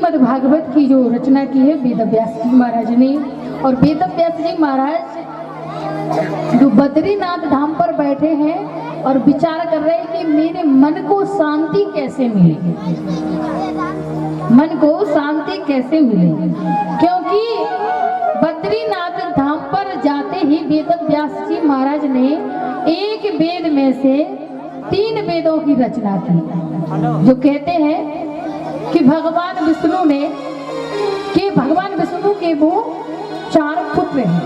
श्रीमद् भागवत की जो रचना की है वेद व्यास जी महाराज ने। और वेद व्यास जी महाराज जो बद्रीनाथ धाम पर बैठे हैं और विचार कर रहे हैं कि मेरे मन को शांति कैसे मिले, मन को शांति कैसे मिले। क्योंकि बद्रीनाथ धाम पर जाते ही वेद व्यास जी महाराज ने एक वेद में से 3 वेदों की रचना की। जो कहते हैं कि भगवान विष्णु के वो 4 पुत्र हैं।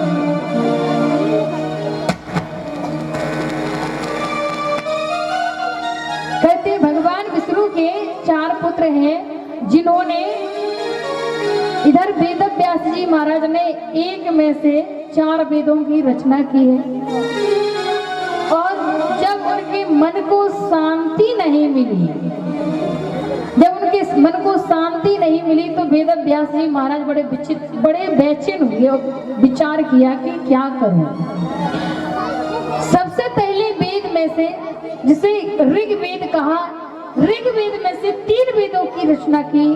कहते हैं भगवान विष्णु के 4 पुत्र हैं, जिन्होंने इधर वेद व्यास जी महाराज ने एक में से 4 वेदों की रचना की है। और जब उनके मन को शांति नहीं मिली, तो वेद व्यास जी महाराज बड़े बेचैन हुए और विचार किया कि क्या करूं। सबसे पहले वेद में से, जिसे ऋग्वेद कहा, ऋग्वेद में से 3 वेदों की रचना की,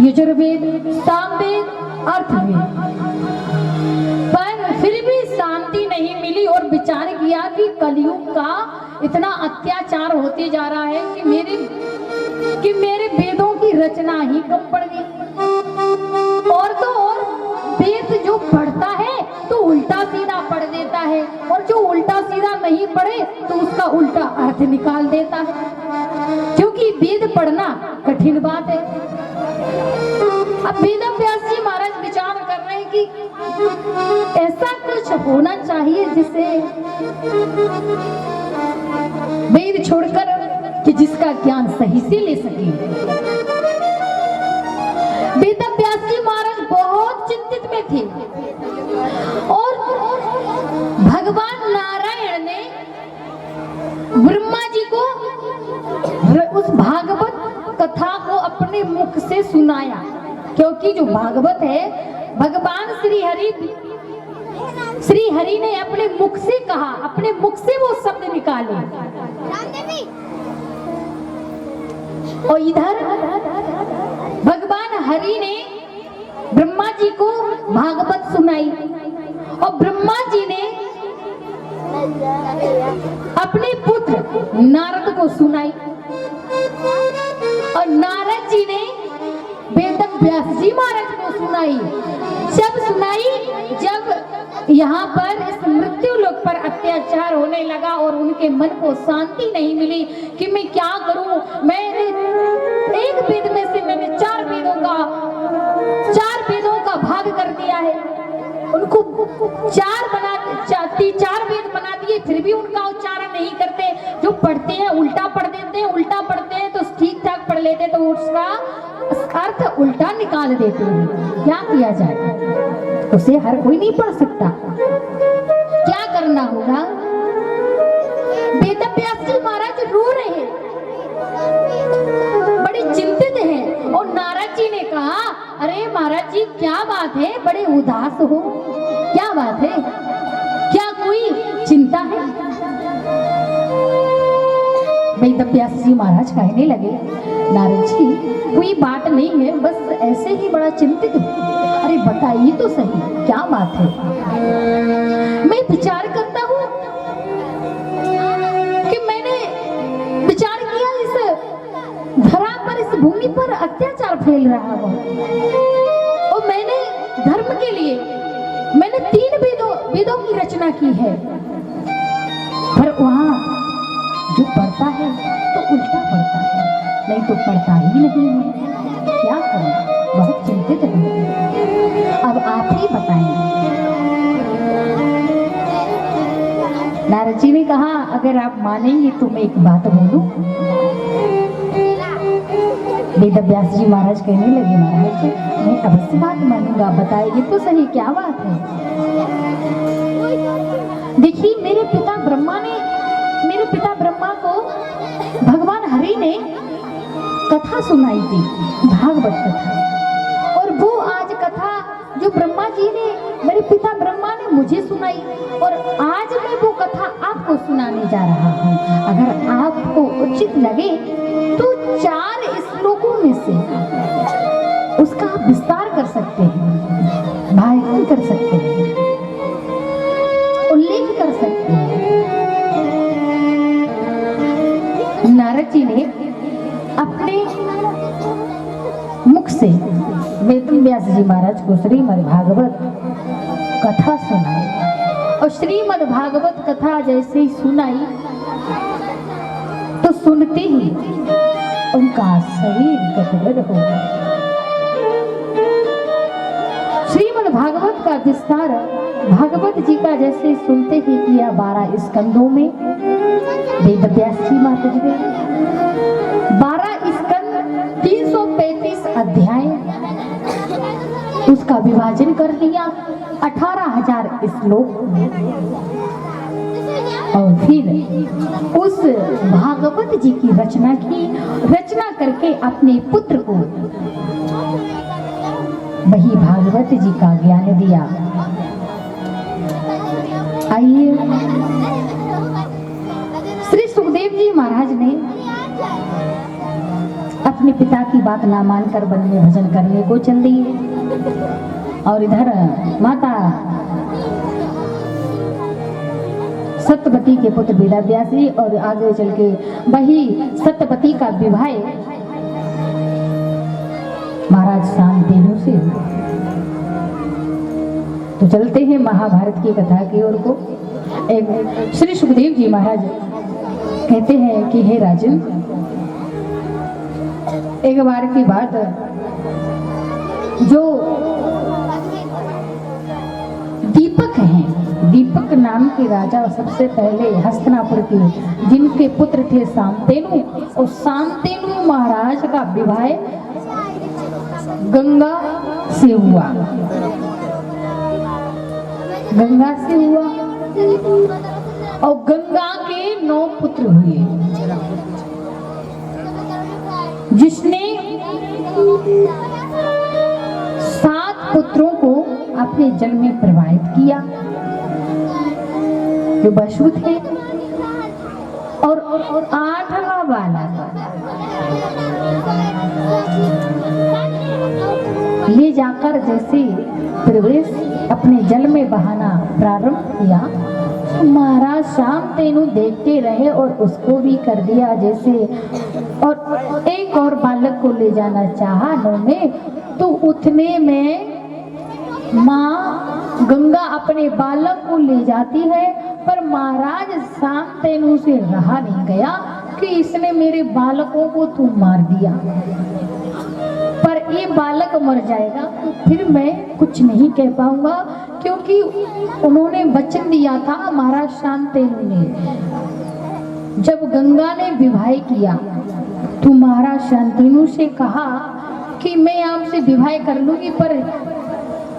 यजुर्वेद, सामवेद, अर्थवेद। पर फिर भी शांति नहीं मिली और विचार किया कि कलयुग का इतना अत्याचार होते जा रहा है कि मेरे वेदों की रचना ही कम पड़ गई। और तो और वेद जो पढ़ता है तो उल्टा सीधा पढ़ देता है, और जो उल्टा सीधा नहीं पढ़े तो उसका उल्टा अर्थ निकाल देता है। क्योंकि वेद पढ़ना कठिन बात है। अब वेद व्यास जी महाराज विचार कर रहे हैं कि ऐसा कुछ होना चाहिए जिसे वेद छोड़कर कि जिसका ज्ञान सही से ले सके। वेद व्यास जी महाराज बहुत चिंतित में थे। और भगवान नारायण ने ब्रह्मा जी को उस भागवत कथा को अपने मुख से सुनाया। क्योंकि जो भागवत है, भगवान श्री हरि ने अपने मुख से कहा, अपने मुख से वो शब्द निकाले। और इधर भगवान हरि ने ब्रह्मा जी को भागवत सुनाई, और ब्रह्मा जी ने अपने पुत्र नारद को सुनाई, और नारद जी ने वेद व्यास जी महाराज को सुनाई। जब यहाँ पर इस मृत्यु लोक पर अत्याचार होने लगा और उनके मन को शांति नहीं मिली कि मैं क्या करूं। मैंने एक वेद में से मैंने 4 वेदों का भाग कर दिया है। उनको 4 वेद बना दिए, फिर भी उनका उच्चारण नहीं करते। जो पढ़ते हैं उल्टा पढ़ देते हैं, तो ठीक ठाक पढ़ लेते तो उसका अर्थ उल्टा निकाल देते हैं। क्या किया जाए, उसे हर कोई नहीं पढ़ सकता। क्या करना होगा? वेद व्यास जी महाराज रो रहे हैं, बड़े चिंतित हैं। और नारद जी ने कहा, अरे महाराज जी क्या बात है, बड़े उदास हो, क्या बात है, क्या कोई चिंता है? वेद व्यास जी महाराज कहने लगे, नारद जी कोई बात नहीं है, बस ऐसे ही बड़ा चिंतित हूँ। अरे बताइए तो सही, क्या बात है? मैं विचार करता हूँ कि मैंने विचार किया इस धरा पर, इस भूमि पर अत्याचार फैल रहा है, और मैंने धर्म के लिए 3 वेदों की रचना की है। पर वहाँ जो पढ़ता है तो उल्टा पढ़ता है, नहीं तो पढ़ता ही नहीं है। क्या करूं? बहुत चिंतित हूं। अब आप ही बताएं। नारद जी ने कहा, अगर आप मानेंगे तो मैं एक बात बोलूं। वेद व्यास जी महाराज कहने लगे, महाराज मैं अवश्य बात मानूंगा, बताइए तो सही क्या बात है। देखिए मेरे पिता ब्रह्मा को भगवान हरि ने कथा सुनाई थी, भागवत कथा। और वो आज कथा जो ब्रह्मा जी ने, मेरे पिता ब्रह्मा ने मुझे सुनाई, और आज मैं वो कथा आपको सुनाने जा रहा हूँ। अगर आपको उचित लगे तो 4 श्लोकों में से उसका सकते हैं, भाषण कर सकते हैं, उल्लेख कर सकते हैं। नारद जी ने अपने मुख से वेद व्यास जी महाराज को श्रीमद् भागवत कथा सुनाई और श्रीमद् भागवत कथा जैसे ही सुनाई तो सुनते ही उनका शरीर गदगद हो गया। श्रीमद् भागवत का विस्तार भागवत जी का जैसे सुनते ही किया 12 स्कंदों में वेद व्यास जी महाराज ने 12 स्कंद 335 अध्याय उसका विभाजन कर दिया 18,000 श्लोक और फिर उस भागवत जी की रचना की। रचना करके अपने पुत्र को वही भागवत जी का ज्ञान दिया। आइए श्री सुखदेव जी महाराज ने अपने पिता की बात ना मानकर वन में भजन करने को चल दिए और इधर माता सत्यवती के पुत्र वेदव्यास जी और आगे चल के वही सत्यवती का विवाह महाराज शांतनु से। तो चलते हैं महाभारत की कथा की ओर को। एक श्री सुखदेव जी महाराज कहते हैं कि हे राजन, एक बार की बात, जो दीपक हैं, दीपक नाम के राजा सबसे पहले हस्तिनापुर के जिनके पुत्र थे शांतनु, और शांतनु महाराज का विवाह गंगा से हुआ। गंगा से हुआ और गंगा के 9 पुत्र हुए, जिसने 7 पुत्रों को अपने जल में प्रवाहित किया जो बसु थे, और 8वां बालक ले जाकर जैसे प्रवेश अपने जल में बहाना प्रारंभ किया, महाराज शांतनु देखते रहे और उसको भी कर दिया जैसे, और एक और बालक को ले जाना चाहा उन्होंने, तो उठने में माँ गंगा अपने बालक को ले जाती है, पर महाराज शांतनु से रहा नहीं गया कि इसने मेरे बालकों को तू मार दिया, पर ये बालक मर जाएगा तो फिर मैं कुछ नहीं कह पाऊंगा, क्योंकि उन्होंने वचन दिया था महाराज शांतनु ने। जब गंगा ने विवाह किया तो महाराज शांतनु से कहा कि मैं आपसे विवाह कर लूंगी, पर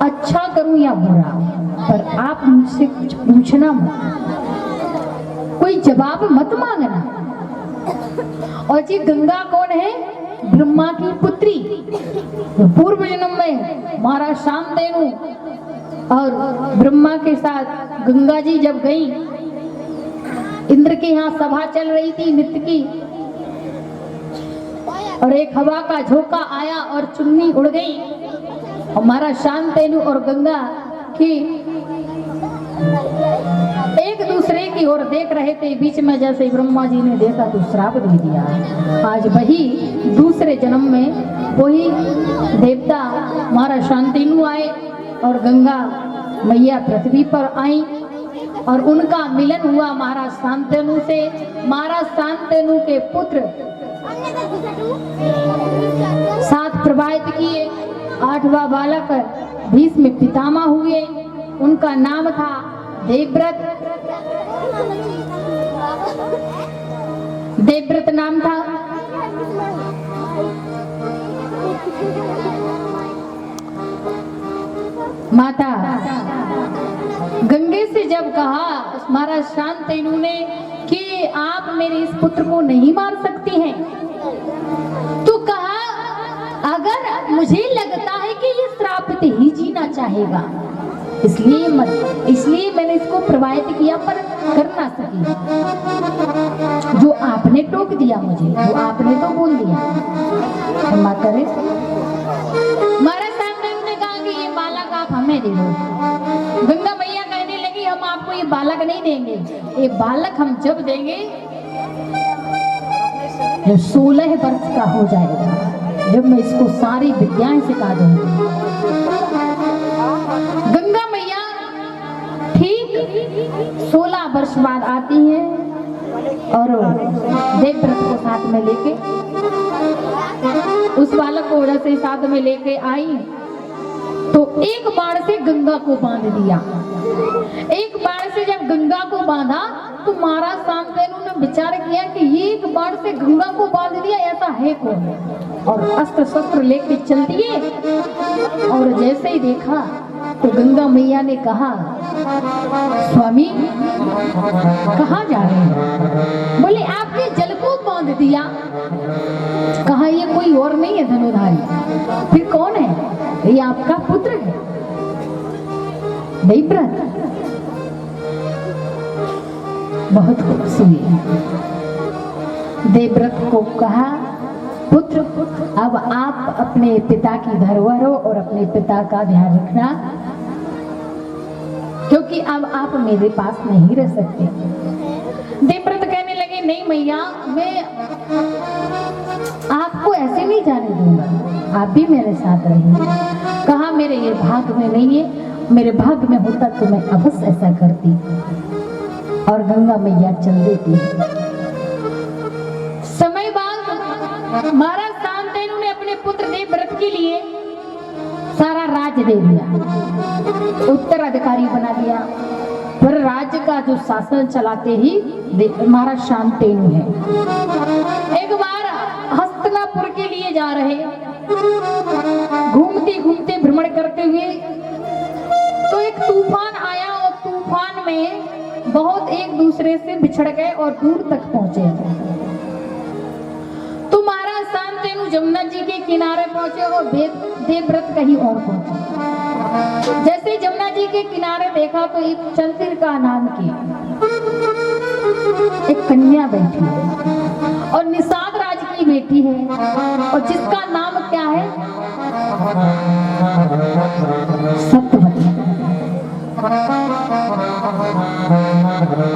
अच्छा करूं या बुरा, पर आप मुझसे कुछ पूछना मत, कोई जवाब मत मांगना। और ये गंगा कौन है? ब्रह्मा की पुत्री, पूर्व जन्म में महाराज शांतनु और ब्रह्मा के साथ गंगा जी जब गई, इंद्र के यहाँ सभा चल रही थी नित्य की, और एक हवा का झोंका आया और चुन्नी उड़ गई, और महाराज शांतनु और गंगा की एक दूसरे की ओर देख रहे थे। बीच में जैसे ब्रह्मा जी ने देखा तो श्राप दे दिया। आज वही दूसरे जन्म में वही देवता महाराज शांतनु आए और गंगा मैया पृथ्वी पर आई, और उनका मिलन हुआ महाराज शांतनु से। महाराज शांतनु के पुत्र 7 प्रवाहित किए, 8वां बालक भीष्म पितामह हुए, उनका नाम था देवव्रत। देवव्रत नाम था। माता गंगे से जब कहा महाराज शांतनु ने कि आप मेरे इस पुत्र को नहीं मार सकती हैं, तो कहा अगर मुझे लगता है कि ये श्रापित ही जीना चाहेगा, इसलिए मैंने इसको प्रवाहित किया, पर कर ना सकी। जो आपने टोक दिया मुझे, वो आपने तो बोल दिया, क्षमा करें। महाराज शांतनु ने कहा आप हमें दे दो। गंगा मैया कहने लगी हम आपको ये बालक नहीं देंगे, ये बालक हम जब देंगे जब 16 वर्ष का हो जाएगा, जब मैं इसको सारी विद्याएं सिखा दूंगी। गंगा मैया ठीक 16 वर्ष बाद आती है और देवव्रत को साथ में लेके, उस बालक को जैसे साथ में लेके आई तो एक बाण से गंगा को बांध दिया। एक बाण से जब गंगा को बांधा तो महाराज शांतनु ने विचार किया कि ये एक बाण से गंगा को बांध दिया, ऐसा है कौन? और अस्त्र शस्त्र लेके चल दिए। और जैसे ही देखा तो गंगा मैया ने कहा, स्वामी कहाँ जा रहे हैं? बोले आपने जल को बांध दिया। कहा ये कोई और नहीं है धनुधारी, फिर कौन है? ये आपका पुत्र है देवव्रत। बहुत खुश हुई। देवव्रत को कहा, पुत्र अब आप अपने पिता की धरोहरों और अपने पिता का ध्यान रखना, क्योंकि अब आप मेरे पास नहीं रह सकते। देवव्रत कहने लगे नहीं मैया, मैं आपको ऐसे नहीं जाने दूंगा, आप भी मेरे साथ रहिए। कहा मेरे ये भाग में नहीं है, मेरे भाग में होता तो मैं अवश्य ऐसा करती। और गंगा मैया चल देती है। समय बाद महाराज शांतनु ने अपने पुत्र देवव्रत के लिए सारा राज्य दे दिया, उत्तराधिकारी बना दिया। पर राज्य का जो शासन चलाते ही महाराज शांतनु है। एक बार हस्तिनापुर के लिए जा रहे, घूमते घूमते भ्रमण करते हुए तो एक तूफान आया और तूफान में बहुत एक दूसरे से बिछड़ गए और दूर तक पहुंचे। तो महाराज शांतनु जमुना जी के किनारे पहुंचे और देवव्रत कहीं और पहुंचे। जैसे जमुना जी के किनारे देखा तो एक चंद्रिका नाम की एक कन्या बैठी है और निषाद राज की बेटी है, और जिसका नाम क्या है? सत्यवती।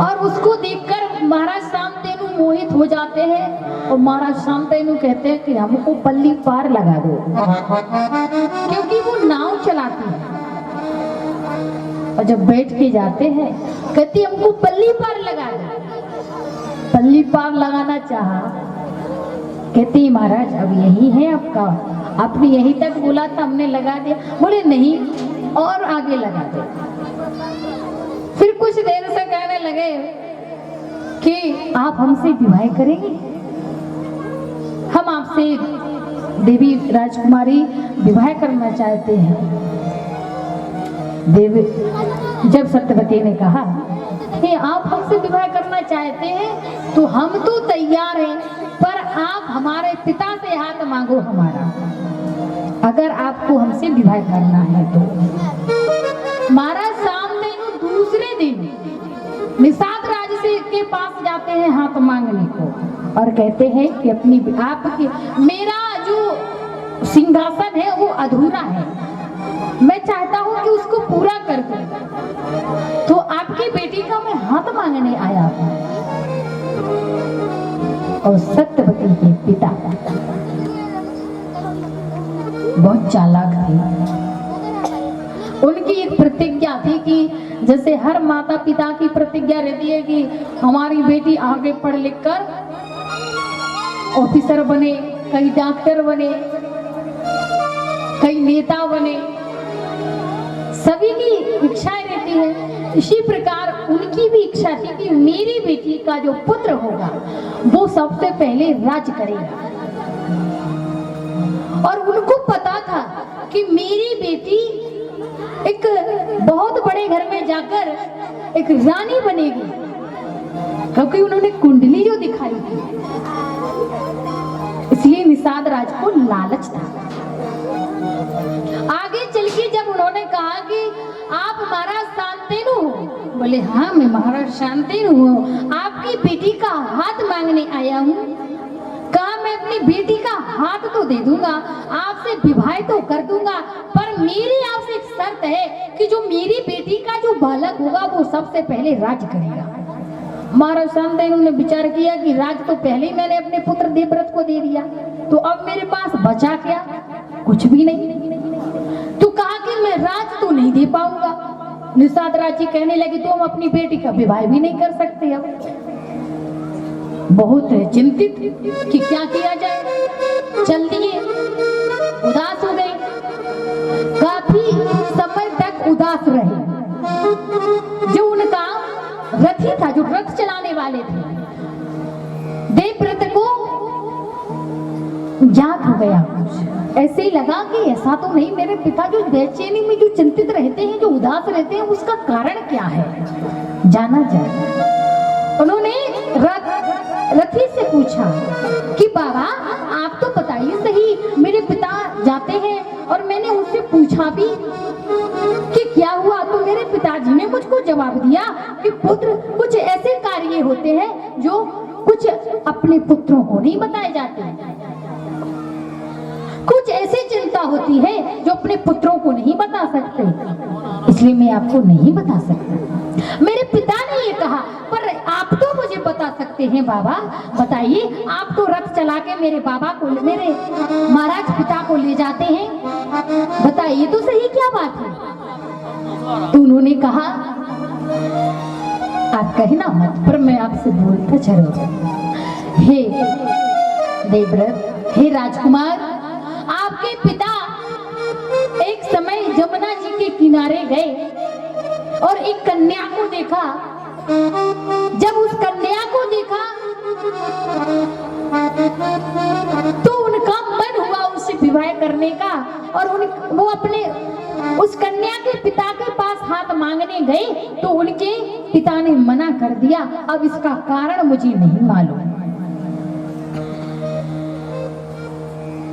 और उसको देखकर महाराज शांतनु मोहित हो जाते हैं और महाराज शांतनु कहते हैं कि हमको पल्ली पार लगा दो, क्योंकि वो नाव चलाती है। और जब बैठ के जाते हैं कहती हमको पल्ली पार लगा दो। पल्ली पार लगाना चाहा, कहती महाराज अब यही है आपका, आपने यही तक बोला था हमने लगा दिया। बोले नहीं और आगे लगा दे। फिर कुछ देर से कहने लगे कि आप हमसे विवाह करेंगे, हम आपसे देवी राजकुमारी विवाह करना चाहते हैं। देवी जब सत्यवती ने कहा कि आप हमसे विवाह करना चाहते हैं तो हम तो तैयार हैं, पर आप हमारे पिता से हाथ मांगो हमारा, अगर आपको हमसे विवाह करना है तो। महाराज शांतनु दूसरे दिन निषाद राज से के पास जाते हैं हाथ मांगने को और कहते हैं कि अपनी आपकी मेरा जो सिंहासन है वो अधूरा है, मैं चाहता हूं कि उसको पूरा कर दूं, तो आपकी बेटी का मैं हाथ मांगने आया हूं। और सत्यवती के पिता बहुत चालाक थे। उनकी एक प्रतिज्ञा थी कि जैसे हर माता पिता की प्रतिज्ञा रहती है कि हमारी बेटी आगे पढ़ लिख कर ऑफिसर बने, कहीं डॉक्टर बने, कहीं नेता बने, सभी की इच्छाएं रहती है। इसी प्रकार उनकी भी इच्छा थी कि मेरी बेटी का जो पुत्र होगा वो सबसे पहले राज करेगा। और उनको पता था कि मेरी बेटी एक बहुत बड़े घर में जाकर एक रानी बनेगी, क्योंकि उन्होंने कुंडली जो दिखाई थी, इसलिए निषाद राज को लालच था। आगे चल के जब उन्होंने कहा कि आप महाराज शांतनु हो, बोले हाँ मैं महाराज शांतनु हूँ, आपकी बेटी का हाथ मांगने आया हूँ। कहा मैं अपनी बेटी का हाथ तो दे दूंगा, आपसे विवाह तो कर दूंगा, पर मेरी आपसे एक शर्त है कि जो मेरी बेटी का जो बालक होगा वो सबसे पहले राज करेगा। महाराज शांतनु ने विचार किया कि राज तो पहले ही मैंने अपने पुत्र देवव्रत को दे दिया, तो अब मेरे पास बचा क्या? कुछ भी नहीं। तो कहा कि मैं राज तो नहीं दे पाऊंगा। निषाद राज जी कहने लगे तो हम अपनी बेटी का विवाह भी नहीं कर सकते। अब बहुत चिंतित कि क्या किया जाए, चल दिए, उदास हो गए, काफी समय तक उदास रहे। जो उनका रथी था, जो रथ चलाने वाले थे, देवव्रत को याद हो गया कुछ, ऐसे ही लगा कि ऐसा तो नहीं, मेरे पिता जो बेचैनी में जो चिंतित रहते हैं, जो उदास रहते हैं, उसका कारण क्या है, जाना जाए। उन्होंने रथी से पूछा कि बाबा आप तो बताइए सही, मेरे पिता जाते हैं और मैंने उनसे पूछा भी कि क्या हुआ, तो मेरे पिताजी ने मुझको जवाब दिया कि पुत्र, कुछ ऐसे कार्य होते हैं जो कुछ अपने पुत्रों को नहीं बताए जाते, कुछ ऐसी चिंता होती है जो अपने पुत्रों को नहीं बता सकते, इसलिए मैं आपको नहीं बता सकता। मेरे पिता ने ये कहा, पर आप तो मुझे बता सकते हैं बाबा, बताइए। आप तो रथ चला के मेरे बाबा को, मेरे महाराज पिता को ले जाते हैं, बताइए तो सही क्या बात है। तो उन्होंने कहा आप कहना मत, पर मैं आपसे बोलता चलो। हे देवव्रत, हे राजकुमार, आपके पिता एक समय जमुना जी के किनारे गए और एक कन्या को देखा। जब उस कन्या को देखा तो उनका मन हुआ उससे विवाह करने का, और वो अपने उस कन्या के पिता के पास हाथ मांगने गए तो उनके पिता ने मना कर दिया। अब इसका कारण मुझे नहीं मालूम।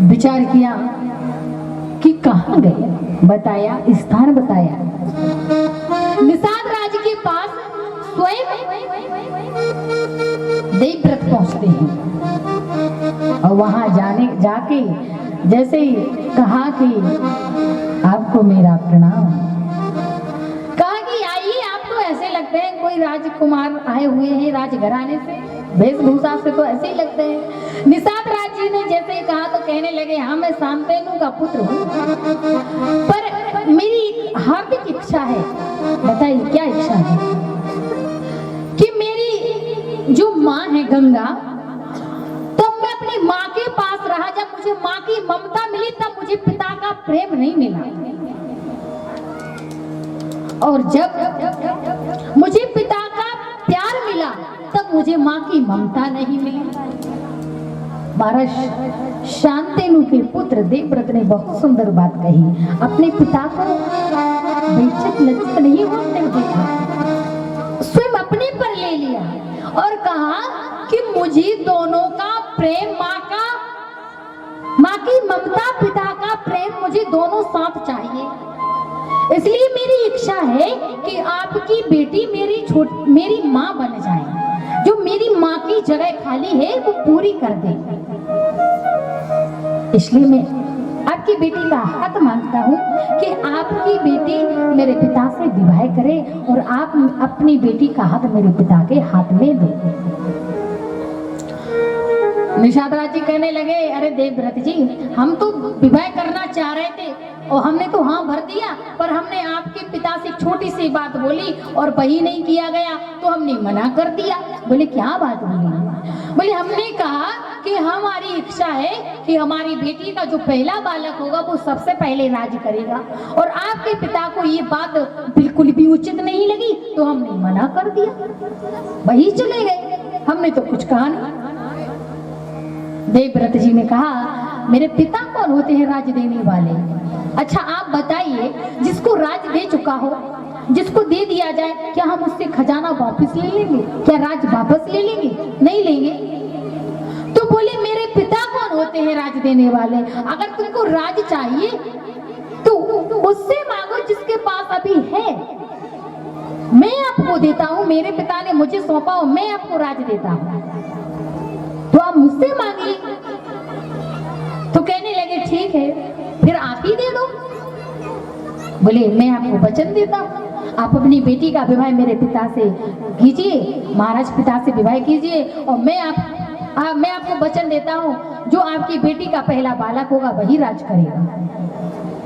विचार किया कि कहाँ गए, बताया, स्थान बताया। निषाद राज के पास स्वयं देवव्रत पहुंचते हैं और वहां जाके जैसे ही कहा कि आपको मेरा प्रणाम, कहा कि आइए, आप तो ऐसे लगते हैं कोई राजकुमार आए हुए हैं राजघराने से, वेशभूषा से तो ऐसे ही लगते हैं। निषाद राज जी ने जैसे ही कहा तो कहने लगे, हाँ मैं शांतनु का पुत्र हूँ, पर मेरी हार्दिक इच्छा है। बताइए क्या इच्छा है? कि मेरी जो माँ है गंगा, तब मैं अपनी माँ के पास रहा, जब मुझे माँ की ममता मिली तब मुझे पिता का प्रेम नहीं मिला, और जब मुझे पिता का प्यार मिला तब मुझे माँ की ममता नहीं मिली। महाराज शांतनु के पुत्र देवव्रत ने बहुत सुंदर बात कही, अपने पिता को बेइज्जत लज्जित नहीं होने देखा, स्वयं अपने पर ले लिया और कहा कि मुझे दोनों का प्रेम, माँ की ममता, पिता का प्रेम, मुझे दोनों साथ चाहिए। इसलिए मेरी इच्छा है कि आपकी बेटी मेरी माँ बन जाए, जो मेरी माँ की जगह खाली है वो पूरी कर दे। इसलिए मैं आपकी बेटी का हाथ मांगता हूँ कि आपकी बेटी मेरे पिता से विवाह करे और आप अपनी बेटी का हाथ मेरे पिता के हाथ में दे। निषाद राज जी कहने लगे, अरे देवव्रत जी, हम तो विवाह करना चाह रहे थे और हमने तो हाँ भर दिया, पर हमने आपके पिता से छोटी सी बात बोली और वही नहीं किया गया तो हमने मना कर दिया। बोले क्या बात बोली? बोले हमने कहा कि हमारी इच्छा है कि हमारी बेटी का जो पहला बालक होगा वो सबसे पहले राज करेगा, और आपके पिता को ये बात बिल्कुल भी उचित नहीं लगी तो हमने मना कर दिया, वही चले गए, हमने तो कुछ कहा नहीं। देवव्रत जी ने कहा, मेरे पिता कौन होते हैं राज देने वाले? अच्छा आप बताइए, जिसको राज दे चुका हो, जिसको दे दिया जाए, क्या हम उससे खजाना वापस ले लेंगे? क्या राज वापस ले लेंगे? नहीं लेंगे। तो बोले मेरे पिता कौन होते हैं राज देने वाले? अगर तुमको राज चाहिए तो उससे मांगो जिसके पास अभी है, मैं आपको देता हूँ, मेरे पिता ने मुझे सौंपा हो, मैं आपको राज देता हूँ, तो आप मुझसे मांगिए। तो कहने लगे ठीक है, फिर आप ही दे दो। बोले मैं आपको वचन देता हूँ, आप अपनी बेटी का विवाह मेरे पिता से कीजिए, महाराज पिता से विवाह कीजिए, और मैं आपको वचन देता हूँ जो आपकी बेटी का पहला बालक होगा वही राज करेगा।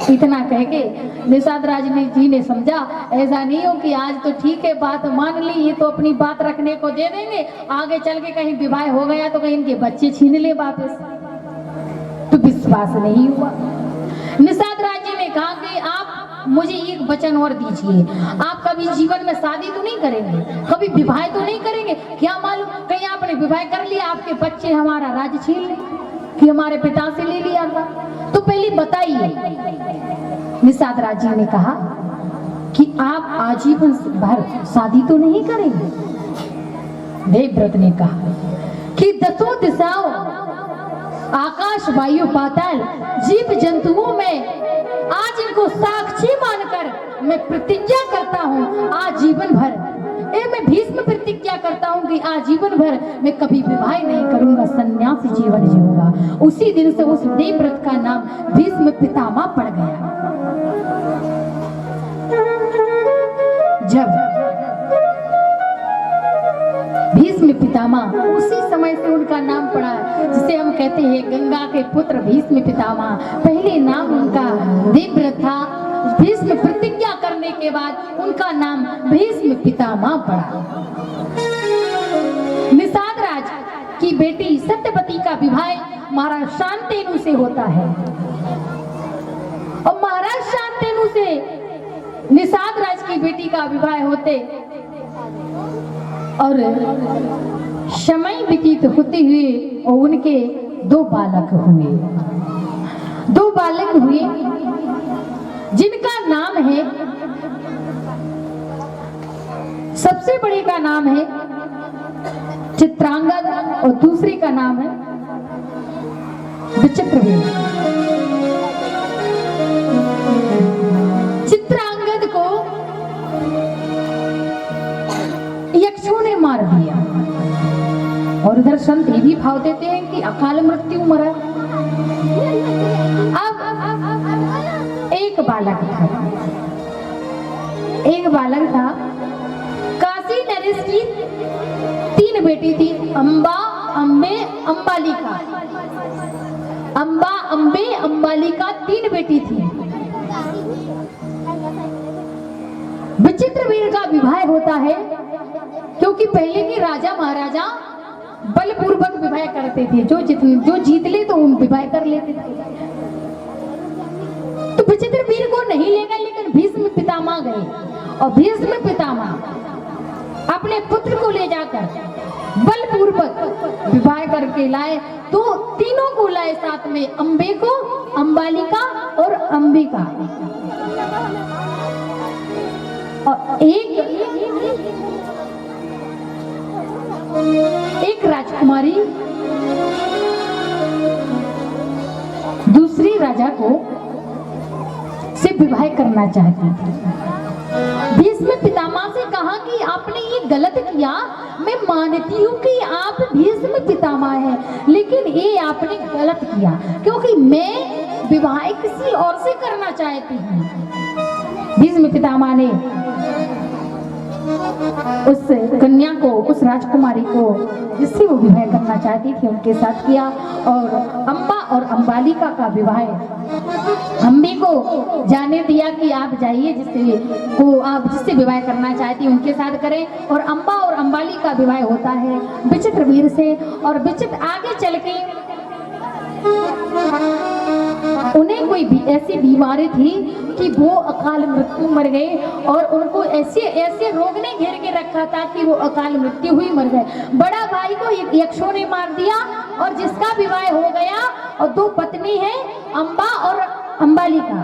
इतना कह के निषाद राज जी ने समझा ऐसा नहीं हो कि आज तो ठीक है बात मान ली, ये तो अपनी बात रखने को दे देंगे, आगे चल के कहीं विवाह हो गया तो कहीं इनके बच्चे छीन ले वापस, तो विश्वास नहीं हुआ। निषाद राज जी ने कहा कि आप मुझे एक वचन और दीजिए, आप कभी जीवन में शादी तो नहीं करेंगे, कभी विवाह तो नहीं करेंगे, क्या मालूम कहीं आपने विवाह कर लिया आपके बच्चे हमारा राज छीन ले कि हमारे पिता से ले लिया था, तो पहले बताइए। निषाद राज जी ने कहा कि आप आजीवन भर शादी तो नहीं करेंगे। देवव्रत ने कहा कि दसों दिशाओं आकाश वायु पाताल जीव जंतुओं में आज इनको साक्षी मानकर मैं प्रतिज्ञा करता हूँ आजीवन भर, मैं भीष्म प्रतिज्ञा करता हूँ कि आजीवन भर मैं कभी विवाह नहीं करूंगा, सन्यासी जीवन जीऊंगा। उसी दिन से उस देवव्रत का नाम भीष्म पितामह पड़ गया। जब भीष्म पितामह, उसी समय से उनका नाम पड़ा, जिसे हम कहते हैं गंगा के पुत्र भीष्म पितामह। पहले नाम उनका देवव्रत था, भीष्म प्रतिज्ञा करने के बाद उनका नाम भीष्म पितामह पड़ा। निषाद राज की बेटी सत्यवती का विवाह महाराज शांतनु से होता है, और महाराज शांतनु से निषाद राज की बेटी का विवाह होते और समय व्यतीत होते हुए और उनके दो बालक हुए जिनका नाम है, सबसे बड़े का नाम है चित्रांगद और दूसरे का नाम है विचित्रवीर। चित्रांगद को यक्षों ने मार दिया, और उधर संत ये भी भाव देते हैं कि अकाल मृत्यु मरा। अब एक बालक था, काशी नरेश की 3 बेटी थी, अंबा, अंबे, अंबालिका। अंबा, अंबे, अंबालिका 3 बेटी थी। विचित्रवीर का विवाह होता है, क्योंकि पहले के राजा महाराजा बलपूर्वक विवाह करते थे, जो जीत ले तो उन विवाह कर लेते थे। तो विचित्रवीर को नहीं ले गए, लेकिन भीष्म पितामह गए, और भीष्म पितामह अपने पुत्र को ले जाकर बलपूर्वक विवाह करके लाए। तो तीनों को लाए साथ में, अंबे को, अंबालिका और अंबिका, और एक राजकुमारी दूसरी राजा को से विवाह करना चाहती थी। भीष्म पितामह से कहा कि आपने ये गलत किया, मैं मानती हूँ कि आप भीष्म पितामह हैं, लेकिन ये आपने गलत किया, क्योंकि मैं विवाह किसी और से करना चाहती हूँ। भीष्म पितामह ने उस कन्या को, उस राजकुमारी को जिससे वो विवाह करना चाहती थी उनके साथ किया, और अंबा और अंबालिका का विवाह अंबे को जाने दिया कि आप जाइए, जिससे विवाह करना चाहती उनके साथ करें। और अंबा और अंबालिका का विवाह होता है विचित्रवीर से, और विचित्र आगे चल के उन्हें कोई भी ऐसी बीमारी थी कि वो अकाल मृत्यु मर गए, और उनको ऐसे रोग ने घेर के रखा था कि वो अकाल मृत्यु हुई, मर गए। बड़ा भाई को यक्षों ने मार दिया, और जिसका विवाह हो गया, और 2 पत्नी है अंबा और अंबालिका,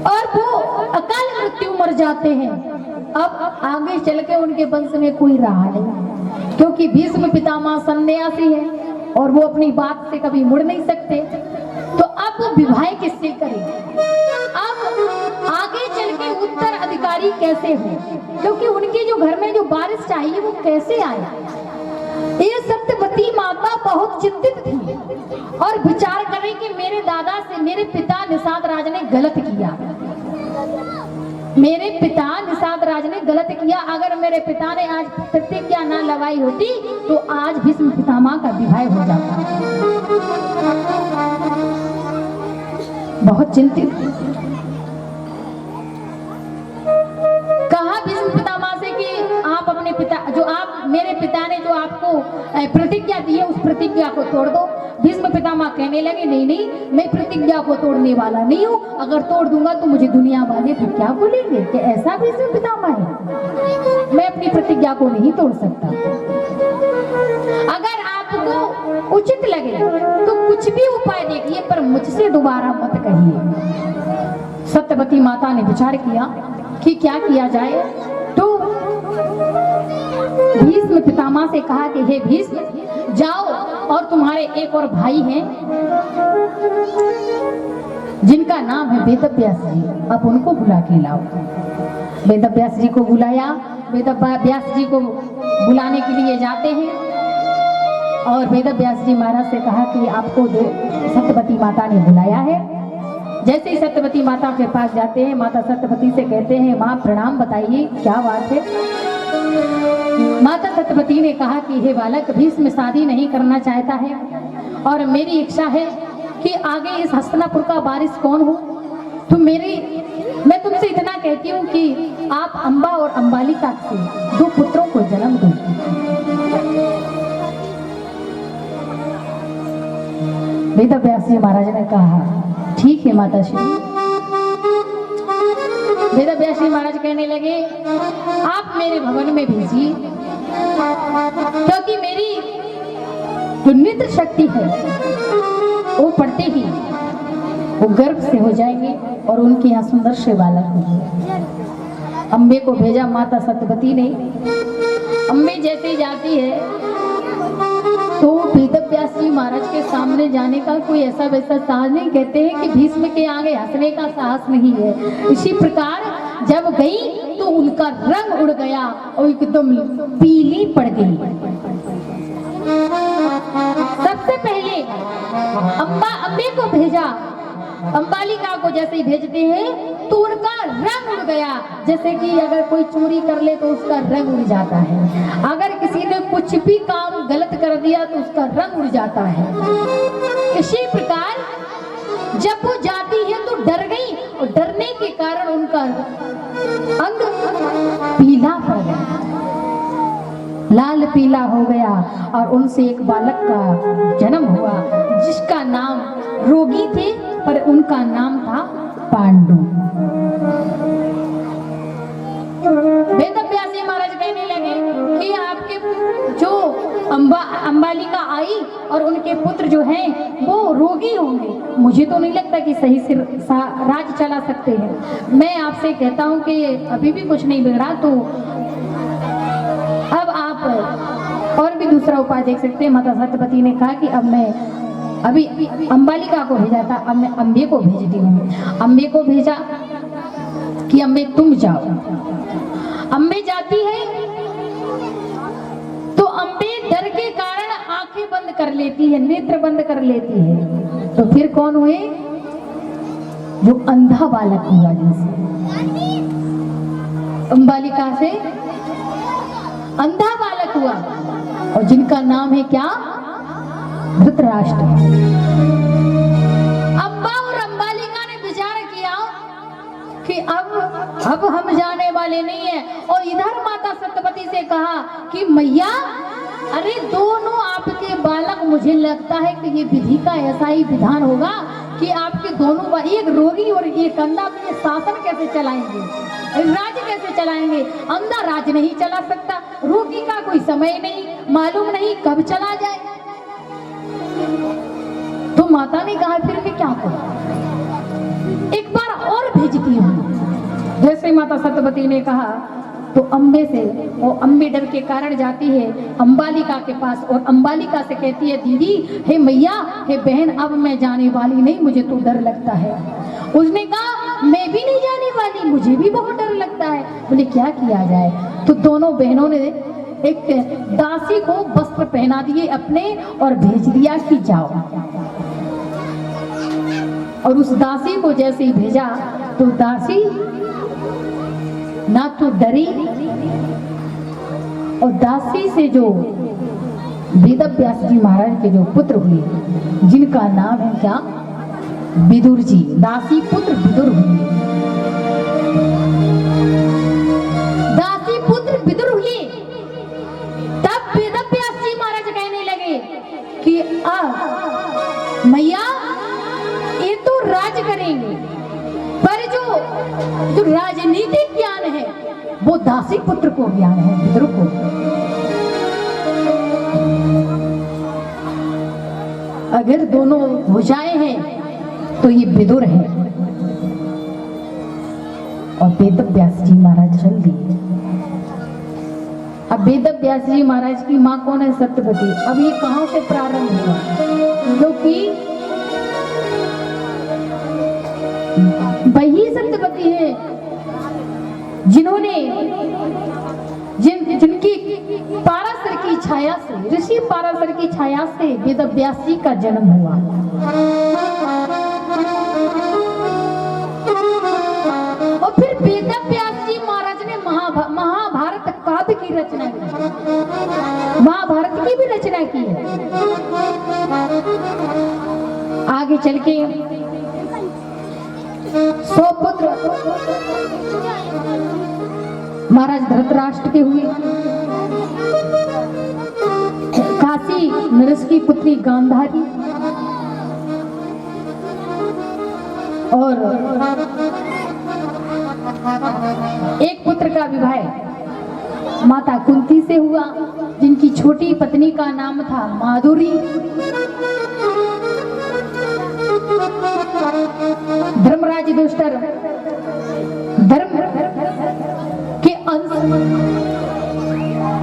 और वो अकाल मृत्यु मर जाते हैं। अब आगे चल के उनके वंश में कोई रहा नहीं, क्योंकि भीष्म पितामह सन्यासी है और वो अपनी बात से कभी मुड़ नहीं सकते। तो अब वो विवाह किससे करेंगे? अब आगे चल के उत्तराधिकारी कैसे हो, क्योंकि उनके जो घर में जो वारिस चाहिए वो कैसे आया। ये सत्यवती माता बहुत चिंतित थी और विचार करें कि मेरे दादा से, मेरे पिता निषाद राज ने गलत किया, मेरे पिता निषाद राज ने गलत किया। अगर मेरे पिता ने आज प्रतिज्ञा ना लगाई होती तो आज भीष्म पितामह का विवाह हो जाता। बहुत चिंतित कहा भीष्म पितामह से कि आप अपने पिता जो आप मेरे पिता ने जो आपको प्रतिज्ञा दी है उस प्रतिज्ञा को तोड़ दो। भीष्म पितामह कहने लगे नहीं नहीं, मैं प्रतिज्ञा को तोड़ने वाला नहीं हूँ। अगर तोड़ दूंगा तो मुझे दुनिया वाले फिर क्या बोलेंगे कि ऐसा भीष्म पितामह है। मैं अपनी प्रतिज्ञा को नहीं तोड़ सकता। अगर आपको उचित लगे तो कुछ भी उपाय देखिए, पर मुझसे दोबारा मत कहिए। सत्यवती माता ने विचार किया कि क्या किया जाए, तो भीष्म पितामह से कहा कि हे भीष्म, जाओ और तुम्हारे एक और भाई हैं जिनका नाम है वेदव्यास जी, अब उनको बुला के लाओ। वेदव्यास जी को बुलाया। वेदव्यास जी को बुलाने के लिए जाते हैं और वेदव्यास जी महाराज से कहा कि आपको सत्यवती माता ने बुलाया है। जैसे ही सत्यवती माता के पास जाते हैं, माता सत्यवती से कहते हैं माँ प्रणाम, बताइए क्या बात है। माता सत्यवती ने कहा कि हे बालक, भीष्म शादी नहीं करना चाहता है और मेरी इच्छा है कि आगे इस हस्तिनापुर का वारिस कौन हो। तो मैं तुमसे इतना कहती हूँ कि आप अंबा और अंबालिका से 2 पुत्रों को जन्म दो। वेदव्यास जी महाराज ने कहा ठीक है माता श्री। वेदव्यास जी महाराज कहने लगे आप मेरे भवन में भेजिए, क्योंकि मेरी जो नृत्य शक्ति है वो पढ़ते ही वो गर्भ से हो जाएंगे और उनके यहाँ सुंदर से बालक होंगे। अम्बे को भेजा माता सत्यवती ने। अम्बे जैसे जाती है तो वेदव्यास जी महाराज के सामने जाने का कोई ऐसा वैसा साहस नहीं। कहते हैं कि भीष्म के आगे हंसने का साहस नहीं है। इसी प्रकार जब गई तो उनका रंग उड़ गया और एकदम पीली पड़ गई। सबसे पहले अम्बे को भेजा। अंबालिका को जैसे ही भेजते हैं तो उनका रंग उड़ गया। जैसे कि अगर कोई चोरी कर ले तो उसका रंग उड़ जाता है, अगर किसी ने कुछ भी काम गलत कर दिया तो उसका रंग उड़ जाता है। इसी प्रकार जब वो जाती है तो डर गई और डरने के कारण उनका अंग पीला पड़ गया, लाल पीला हो गया और उनसे एक बालक का जन्म हुआ जिसका नाम, रोगी थे पर उनका नाम था पांडु। वेदव्यास जी महाराज कहने लगे कि आपके जो अंबालिका आई और उनके पुत्र जो हैं वो रोगी होंगे, मुझे तो नहीं लगता कि सही से राज चला सकते हैं। मैं आपसे कहता हूँ कि अभी भी कुछ नहीं बिगड़ा, तो अब आप और भी दूसरा उपाय देख सकते हैं। माता सत्यवती ने कहा कि अब मैं अभी अंबालिका को भेजा था, अब मैं अम्बे को भेजती हूँ। अम्बे को भेजा कि अम्बे तुम जाओ। अम्बे जाती है तो अम्बे डर के कारण आंखें बंद कर लेती है, नेत्र बंद कर लेती है। तो फिर कौन हुए? जो अंधा बालक हुआ, जिनसे अंबालिका से अंधा बालक हुआ और जिनका नाम है क्या? धृतराष्ट्र। अम्बा और अंबालिका ने विचार किया कि अब हम जाने वाले नहीं है। और इधर माता सत्यवती से कहा कि मैया, अरे दोनों आपके बालक, मुझे लगता है कि ये विधि का ऐसा ही विधान होगा कि आपके दोनों, एक रोगी और एक अंधा, ये शासन कैसे चलाएंगे, राज्य कैसे चलाएंगे? अंधा राज नहीं चला सकता, रोगी का कोई समय नहीं, मालूम नहीं कब चला जाए। तो माता ने कहा फिर मैं क्या करूं, एक बार और भेजती हूँ। जैसे माता सत्यवती ने कहा तो अम्बे से, और अम्बे डर के कारण जाती है अंबालिका के पास और अंबालिका से कहती है दीदी, हे मैया, हे बहन, अब मैं जाने वाली नहीं, मुझे तो डर लगता है। उसने कहा मैं भी नहीं जाने वाली, मुझे भी बहुत डर लगता है। बोले क्या किया जाए? तो दोनों बहनों ने एक दासी को वस्त्र पहना दिए अपने और भेज दिया कि जाओ। और उस दासी को जैसे ही भेजा तो दासी ना तो डरी, और दासी से जो वेदव्यास जी महाराज के जो पुत्र हुए, जिनका नाम है क्या, विदुर जी, दासी पुत्र विदुर हुए। दासी पुत्र विदुर हुए, तब वेदव्यास जी महाराज कहने लगे कि मैया ये तो राज करेंगे, पर जो राजनीतिक ज्ञान है वो दासी पुत्र को ज्ञान है, विदुर को। अगर दोनों भुजाएं हैं तो ये विदुर है। और वेदव्यास जी महाराज चल दिए। अब वेदव्यास जी महाराज की माँ कौन है, सत्यवती। अब ये कहां से प्रारंभ हुआ, क्योंकि वही सत्यवती है जिन्होंने जिनकी पाराशर की छाया से, ऋषि पाराशर की छाया से वेदव्यास जी का जन्म हुआ। और फिर वेदव्यास जी महाराज ने महाभारत काव्य की रचना की, महाभारत की भी रचना की है। आगे चल के 100 पुत्र महाराज धृतराष्ट्र के हुए। काशी नरेश की पुत्री गांधारी, और एक पुत्र का विवाह माता कुंती से हुआ, जिनकी छोटी पत्नी का नाम था माधुरी। धर्मराज युधिष्ठिर धर्म के अंश,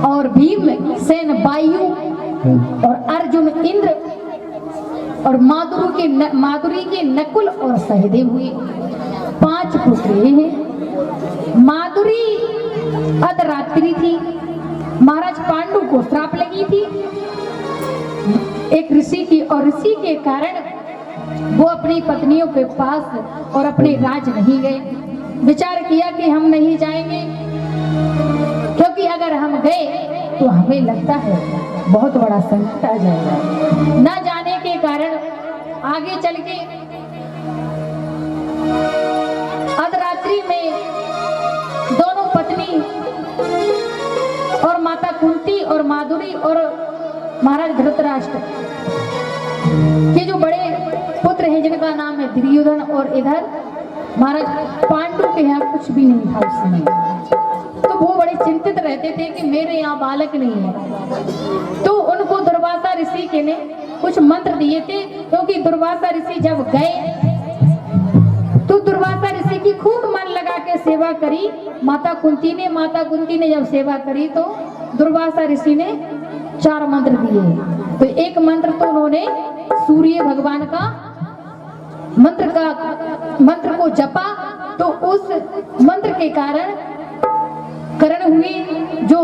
और भीम सेन वायु, और अर्जुन इंद्र, और माधुरी के नकुल और सहदेव हुए। 5 पुत्र हैं। माधुरी अर्धरात्रि थी, महाराज पांडु को श्राप लगी थी एक ऋषि की, और ऋषि के कारण वो अपनी पत्नियों के पास और अपने राज नहीं गए। विचार किया कि हम नहीं जाएंगे, क्योंकि अगर हम गए तो हमें लगता है बहुत बड़ा संकट आ जाएगा। न जाने के कारण आगे चल के अर्धरात्रि में दोनों पत्नी और माता कुंती और माधुरी और महाराज धृतराष्ट्र के जो बड़े पुत्र हैं, जिनका नाम है दुर्योधन, और इधर महाराज पांडु के यहाँ कुछ भी नहीं था उस समय, तो वो बड़े चिंतित रहते थे कि मेरे यहाँ बालक नहीं है। तो उनको दुर्वासा ऋषि के ने कुछ मंत्र दिए थे, क्योंकि दुर्वासा ऋषि जब गए तो दुर्वासा ऋषि की खूब मन लगा के सेवा करी माता कुंती ने जब सेवा करी तो दुर्वासा ऋषि ने 4 मंत्र दिए। तो एक मंत्र तो उन्होंने सूर्य भगवान का मंत्र को जपा, तो उस मंत्र के कारण करण हुए, जो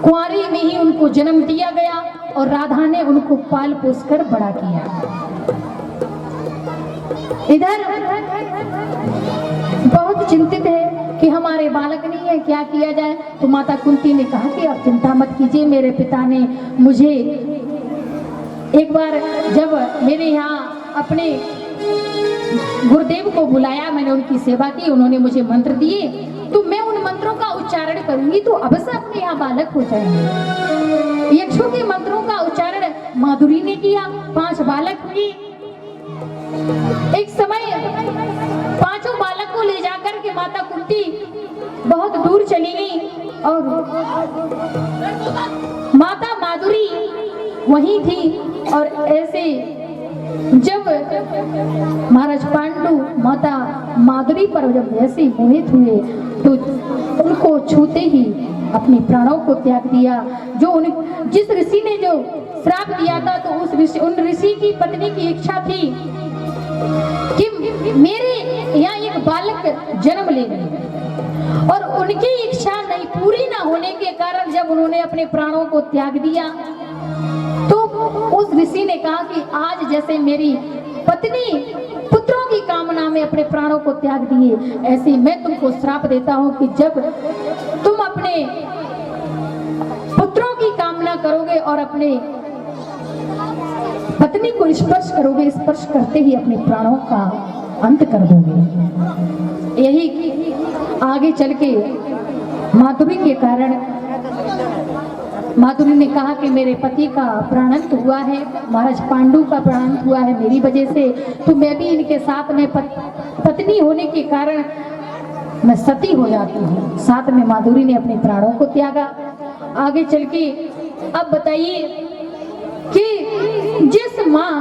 कुंवारी में ही उनको जन्म दिया गया, और राधा ने उनको पाल पोस कर बड़ा किया। इधर बहुत चिंतित है कि हमारे बालक नहीं है, क्या किया जाए। तो माता कुंती ने कहा कि आप चिंता मत कीजिए, मेरे पिता ने मुझे एक बार जब मेरे यहाँ अपने गुरुदेव को बुलाया, मैंने उनकी सेवा की, उन्होंने मुझे मंत्र दिए, तो मैं उन मंत्रों का उच्चारण करूंगी तो अवश्य अपने यहाँ बालक हो जाएंगे। यक्षों के मंत्रों का उच्चारण माधुरी ने किया, 5 बालक हुए। एक समय 5 बालक को ले जाकर के माता कुंती बहुत दूर चली गई, और माता माधुरी वहीं थी। और ऐसे जब महाराज पांडु माता माधुरी पर जब ऐसे मोहित हुए, तो उनको छूते ही अपने प्राणों को त्याग दिया। जिस ऋषि ने जो श्राप दिया था, तो उन ऋषि की पत्नी की इच्छा थी कि मेरे यहाँ एक बालक जन्म ले, और उनकी इच्छा नहीं पूरी ना होने के कारण जब उन्होंने अपने प्राणों को त्याग दिया, तो उस ऋषि ने कहा कि आज जैसे मेरी पत्नी पुत्रों की कामना कामना में अपने प्राणों को त्याग दिए, ऐसे ही मैं तुमको श्राप देता हूं कि जब तुम अपने पुत्रों की कामना करोगे और अपने पत्नी को स्पर्श करोगे, स्पर्श करते ही अपने प्राणों का अंत कर दोगे। यही आगे चल के माधुरी के कारण माधुरी ने कहा कि मेरे पति का प्राणांत हुआ है, महाराज पांडु का प्राणांत हुआ है मेरी वजह से, तो मैं भी इनके साथ में पत्नी होने के कारण मैं सती हो जाती हूँ। साथ में माधुरी ने अपने प्राणों को त्यागा। आगे चल के अब बताइए कि जिस माँ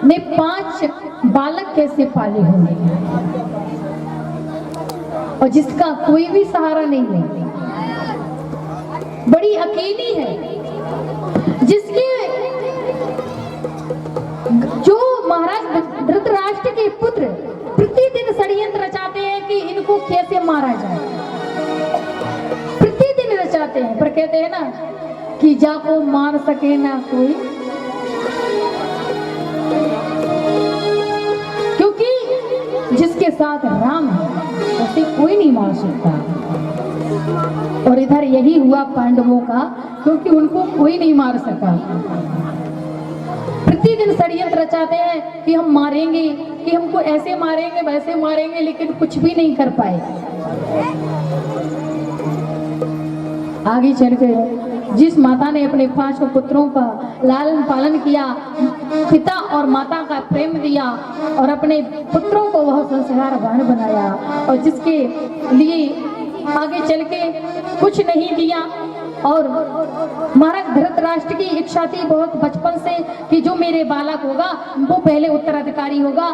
ने 5 बालक कैसे पाले होंगे और जिसका कोई भी सहारा नहीं है, बड़ी अकेली है, जिसके जो महाराज धृतराष्ट्र के पुत्र प्रतिदिन षड्यंत्र रचाते हैं कि इनको कैसे मारा जाए, प्रतिदिन रचाते हैं, पर कहते हैं ना कि जाको मार सके ना कोई, क्योंकि जिसके साथ राम है उसे कोई नहीं मार सकता। और इधर यही हुआ पांडवों का, क्योंकि उनको कोई नहीं मार सका। प्रतिदिन षड्यंत्र रचाते हैं कि हम मारेंगे, कि हमको ऐसे मारेंगे वैसे मारेंगे, लेकिन कुछ भी नहीं कर पाए। आगे चल के जिस माता ने अपने 5 पुत्रों का लालन पालन किया, पिता और माता का प्रेम दिया और अपने पुत्रों को वह संस्कारवान बनाया, और जिसके लिए आगे चल के कुछ नहीं दिया, और महाराज धृतराष्ट्र की इच्छा थी बहुत बचपन से कि जो मेरे बालक होगा वो पहले उत्तराधिकारी होगा,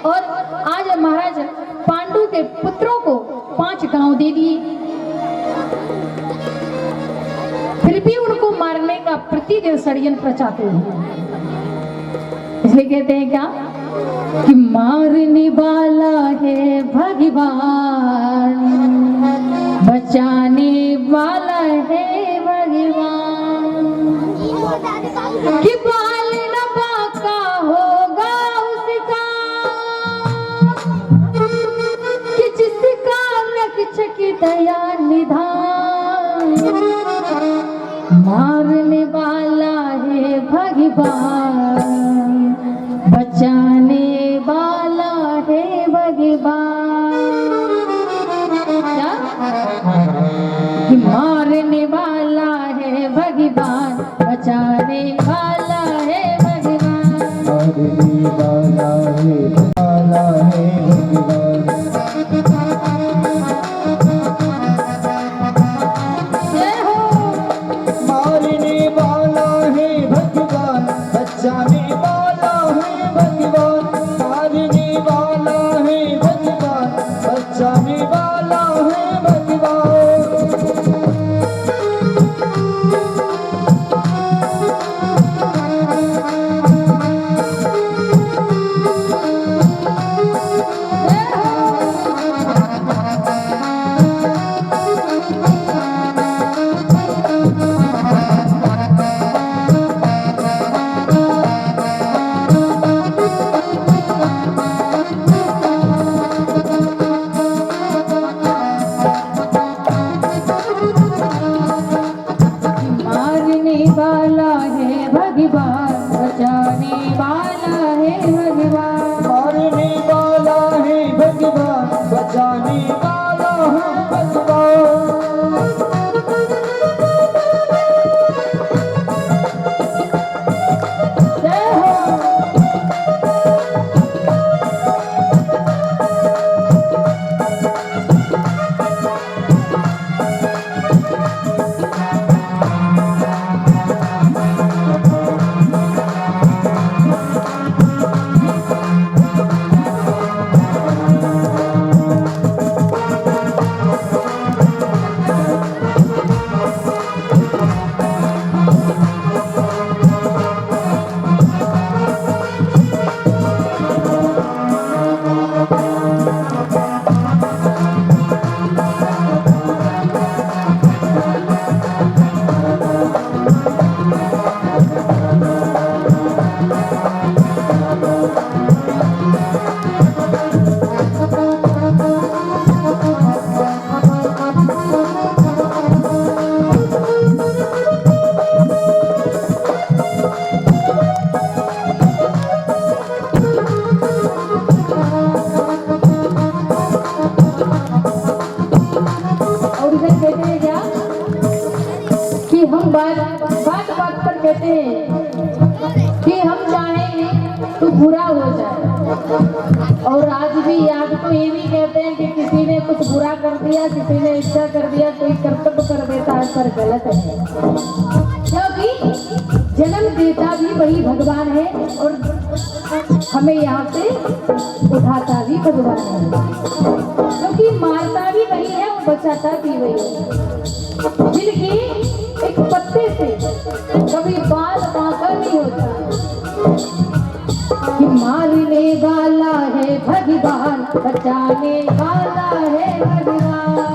और आज महाराज पांडु के पुत्रों को 5 गांव दे दिए, फिर भी उनको मारने का प्रतिदिन षड्यंत्र रचाते हैं। इसलिए कहते हैं क्या कि मारने वाला है भगवान, बचाने वाला है भगवान, कि बाल न बाका होगा उसका, कि जिसका रक्षक दया निधान, मारने वाला है भगवान, बचाने वाला है भगवान। क्या? कि मारने वाला है भगवान, बचाने वाला है भगवान, मारने वाला है भगवान। जय हो। मारने वाला है भगवान, बचाने वाला है भगवान, मारने वाला है भगवान, बचाने वाला है भगवान। मारने वाला है भगवान, बचाने वाला है भगवान, मारने वाला है भगवान, बचाने वाला है भगवान। जय हो। तो ये भी कहते हैं कि किसी ने कुछ बुरा कर दिया, किसी ने अच्छा कर दिया, कोई कर्तव्य कर देता है पर गलत है, क्योंकि जन्म देता भी वही भगवान है और हमें यहाँ से उठाता भी भगवान है, क्योंकि मारता भी वही है और बचाता भी वही है। जिनकी एक पत्ते से कभी बाल बांका नहीं होता, कि मारने वाला है भगवान, बचाने वाला है भगवान।